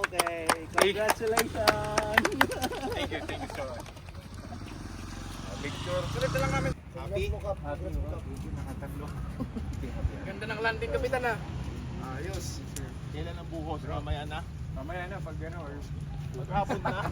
Okay, congratulations! Thank you so much. Picture. Sulit na lang namin. Happy? Happy. Nakatatlo. Ganda ng landing, kapitan na. Ayos. Kailan ang buhos? Mamaya na? Mamaya na, pag ano, or maghapon na.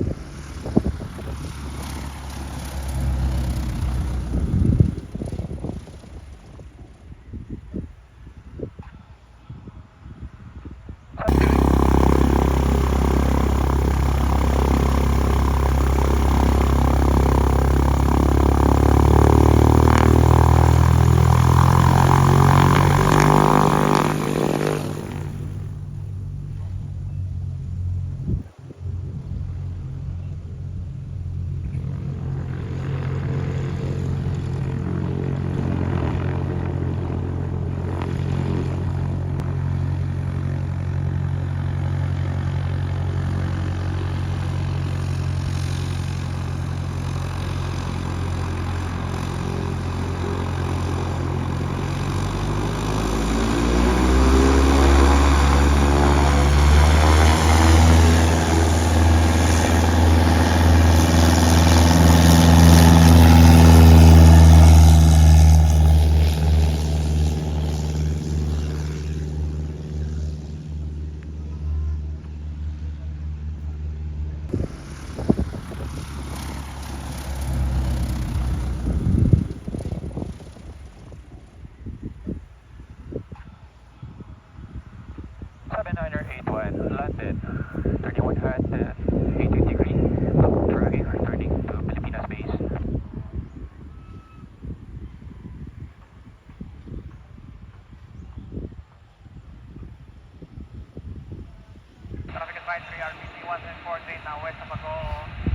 Landed 31 at 18 degrees, tracking returning to Pilipinas base. Traffic advisory RPC 143 now west of Ago,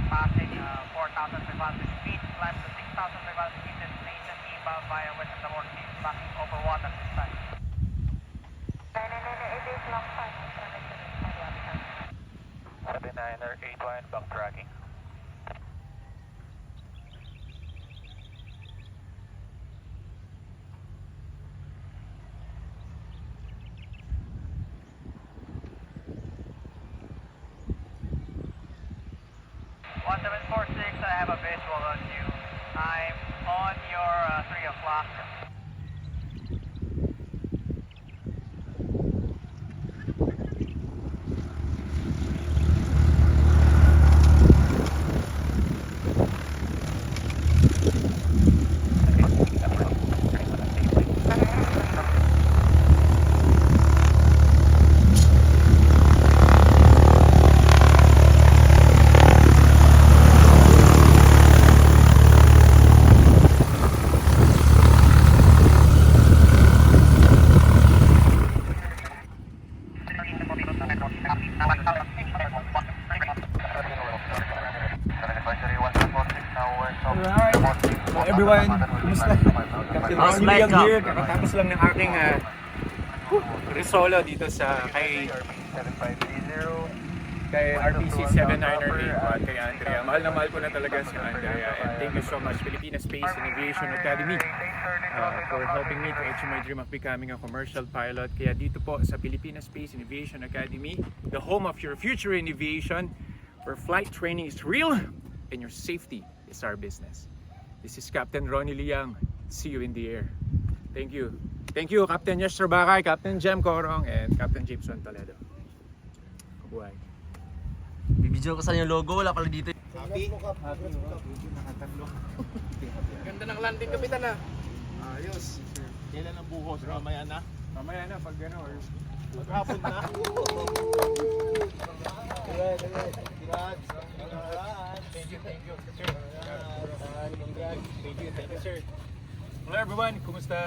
passing 4,500 feet, climb to 6,500 feet, destination inbound via west of the Northeast, passing over water this time. It is long time. 79er 81 back tracking. I have a visual on you. I'm on your 3 o'clock. Everyone, kumusta? Captain Ronnie Liang here. Kakatapos lang ng aking resolo dito sa kay RPC 7981 kay Andrea. Mahal na mahal ko na talaga si Andrea, and thank you so much Philippine Space and Aviation Academy for helping me to achieve my dream of becoming a commercial pilot. Kaya dito po sa Philippine Space and Aviation Academy, the home of your future in aviation, where flight training is real and your safety is our business. This is Captain Ronnie Liang. See you in the air. Thank you. Thank you, Captain Yester Bakay, Captain Jem Corong, and Captain Jameson Toledo. Kabuhay. Bibidyo ko sa yung logo, wala pala dito. Happy? Happy. Nakatatlo. Ganda ng landing, kapitan na. Ayos. Kailan ang buhos? Mamaya na? Mamaya na, pag ano, or maghapon na. Thank you, sir. Thank you, sir. Hello everyone, kumusta?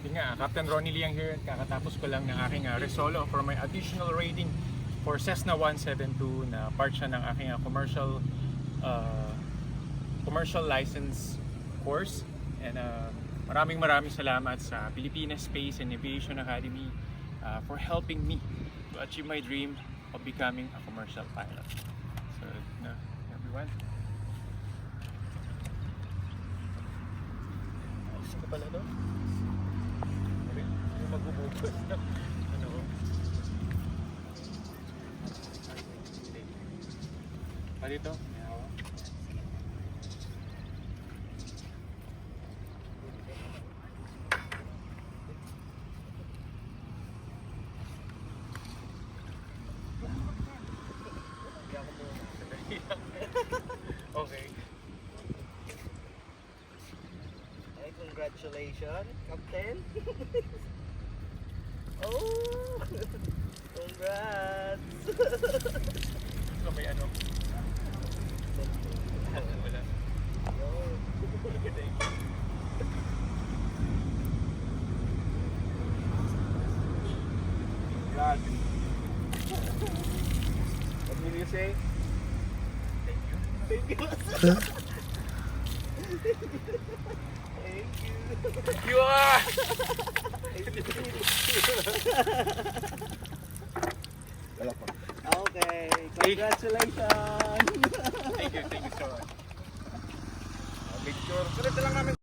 Yun nga, Captain Ronnie Liang here. Kakatapos ko lang ng aking resolo for my additional rating for Cessna 172 na part siya ng aking commercial license course. And maraming salamat sa Philippine Space and Aviation Academy for helping me to achieve my dream of becoming a commercial pilot. So, everyone. Ayos ka pala doon. Gago bukas na. Ano ko? Dito? May hawa? Okay. Ay, congratulations, Captain. Oh, congrats. So may ano? Wala. God. What will you say? Thank you. Thank you. Thank you. You are! Okay, congratulations. Thank you so much. Picture. Sunod na lang namin.